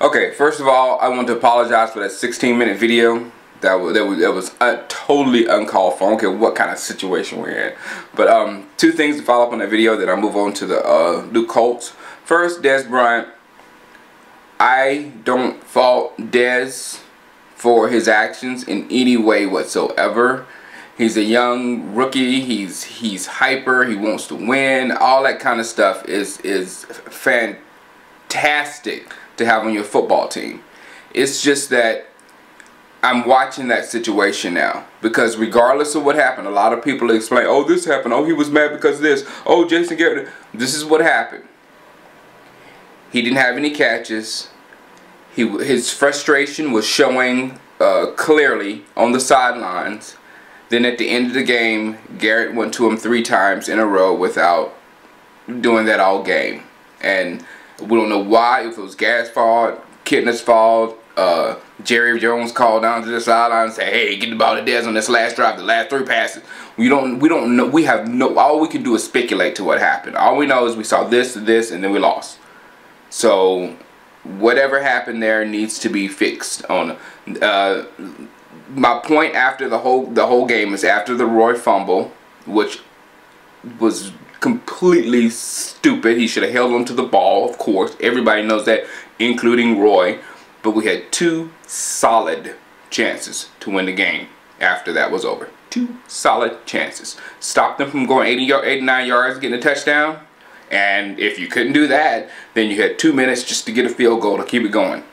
Okay, first of all, I want to apologize for that 16-minute video. That was totally uncalled for. I don't care what kind of situation we're in. But two things to follow up on that video, then I'll move on to the Colts. First, Dez Bryant. I don't fault Dez for his actions in any way whatsoever. He's a young rookie. He's hyper. He wants to win. All that kind of stuff is fantastic to have on your football team. It's just that I'm watching that situation now, because regardless of what happened, a lot of people explain, oh, this happened, oh, he was mad because of this, oh, Jason Garrett, this is what happened. He didn't have any catches. His frustration was showing clearly on the sidelines. Then at the end of the game, Garrett went to him 3 times in a row without doing that all game. And we don't know why, if it was Garrett's fault, Kitna's fault. Jerry Jones called down to the sideline and said, hey, get the ball to Dez on this last drive, the last 3 passes. We don't know. We have no, all we can do is speculate to what happened. All we know is we saw this, and then we lost. So whatever happened there needs to be fixed. My point after the whole game is after the Roy fumble, which was completely stupid. He should have held on to the ball, of course. Everybody knows that, including Roy. But we had 2 solid chances to win the game after that was over. 2 solid chances. Stopped them from going 89 yards, getting a touchdown. And if you couldn't do that, then you had 2 minutes just to get a field goal to keep it going.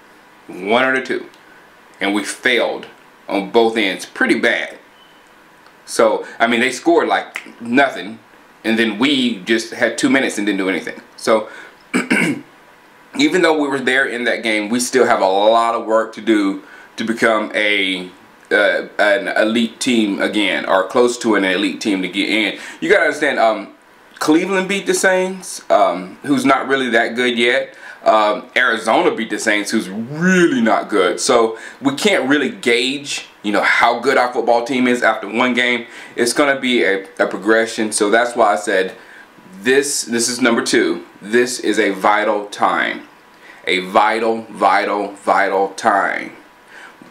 1 or 2. And we failed on both ends pretty bad. So, I mean, they scored like nothing. And then we just had 2 minutes and didn't do anything. So, even though we were there in that game, we still have a lot of work to do to become an elite team again, or close to an elite team to get in. You gotta understand, Cleveland beat the Saints, who's not really that good yet. Arizona beat the Saints, who's really not good. So we can't really gauge, you know, how good our football team is after one game. It's gonna be a progression. So that's why I said this is number 2. This is a vital time. A vital time.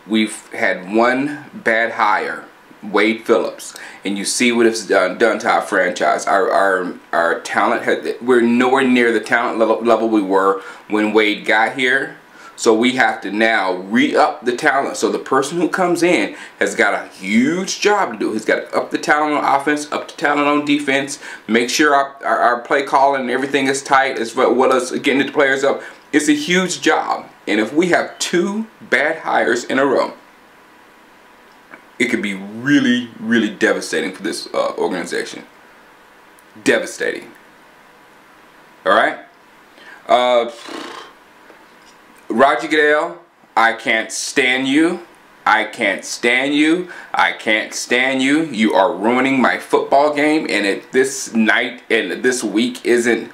We've had one bad hire, Wade Phillips, and you see what it's done to our franchise. Our talent, we're nowhere near the talent level we were when Wade got here. So we have to now re-up the talent. So the person who comes in has got a huge job to do. He's got to up the talent on offense, up the talent on defense, make sure our play calling and everything is tight, as well as getting the players up. It's a huge job. And if we have 2 bad hires in a row, it could be really, really devastating for this organization. Devastating. Alright? Roger Goodell, I can't stand you. I can't stand you. I can't stand you. You are ruining my football game, and this night and this week isn't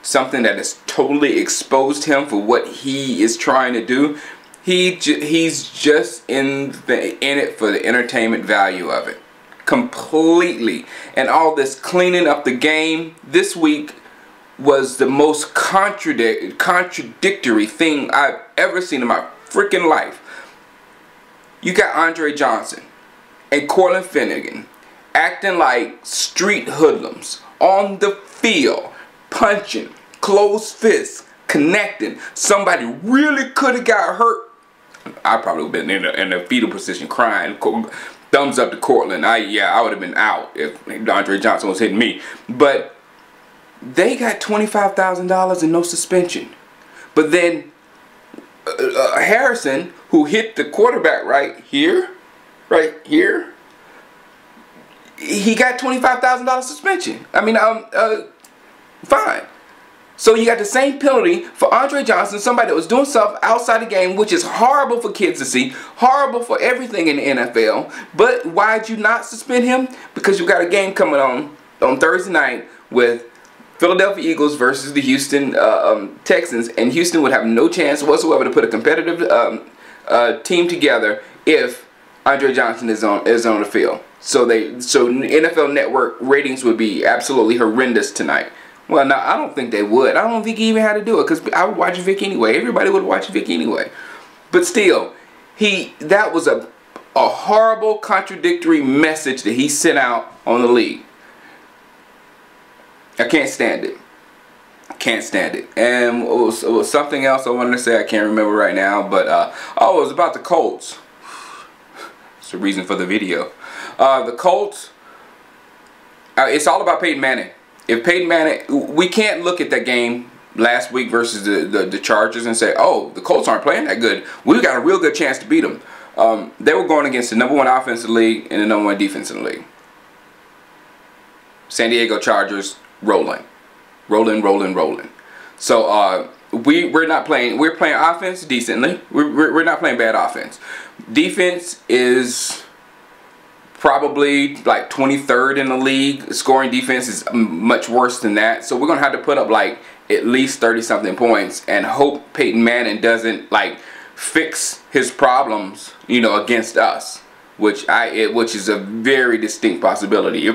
something that has totally exposed him for what he is trying to do. He's just in it for the entertainment value of it. Completely. And all this cleaning up the game this week was the most contradictory thing I've ever seen in my freaking life. You got Andre Johnson and Cortland Finnegan acting like street hoodlums on the field, punching, closed fists, connecting. Somebody really could have got hurt. I probably would have been in a fetal position crying. Thumbs up to Cortland. I would have been out if Andre Johnson was hitting me. But they got $25,000 and no suspension. But then Harrison, who hit the quarterback right here, he got $25,000 suspension. I mean, fine. So you got the same penalty for Andre Johnson, somebody that was doing stuff outside the game, which is horrible for kids to see, horrible for everything in the NFL. But why'd you not suspend him? Because you got a game coming on Thursday night with Philadelphia Eagles versus the Houston Texans, and Houston would have no chance whatsoever to put a competitive team together if Andre Johnson is on the field. So NFL Network ratings would be absolutely horrendous tonight. Well, no, I don't think they would. I don't think he even had to do it because I would watch Vic anyway. Everybody would watch Vic anyway. But still, that was a horrible, contradictory message that he sent out on the league. I can't stand it. Can't stand it. And it was something else I wanted to say. I can't remember right now. But, oh, it was about the Colts. It's the reason for the video. The Colts, it's all about Peyton Manning. If Peyton Manning, we can't look at that game last week versus the Chargers and say, oh, the Colts aren't playing that good. We've got a real good chance to beat them. They were going against the #1 offense in the league and the #1 defense in the league. San Diego Chargers rolling. Rolling. So we're not playing. We're playing offense decently. We're not playing bad offense. Defense is probably like 23rd in the league. Scoring defense is much worse than that. So we're gonna have to put up like at least 30-something points and hope Peyton Manning doesn't like fix his problems, you know, against us, which is a very distinct possibility.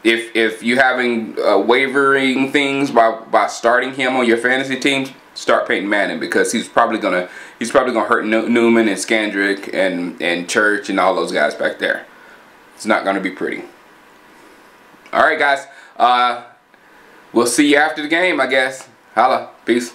If you're having wavering things by starting him on your fantasy teams, start Peyton Manning because he's probably gonna hurt Newman and Skandrick and Church and all those guys back there. It's not gonna be pretty. All right, guys. We'll see you after the game, I guess. Holla. Peace.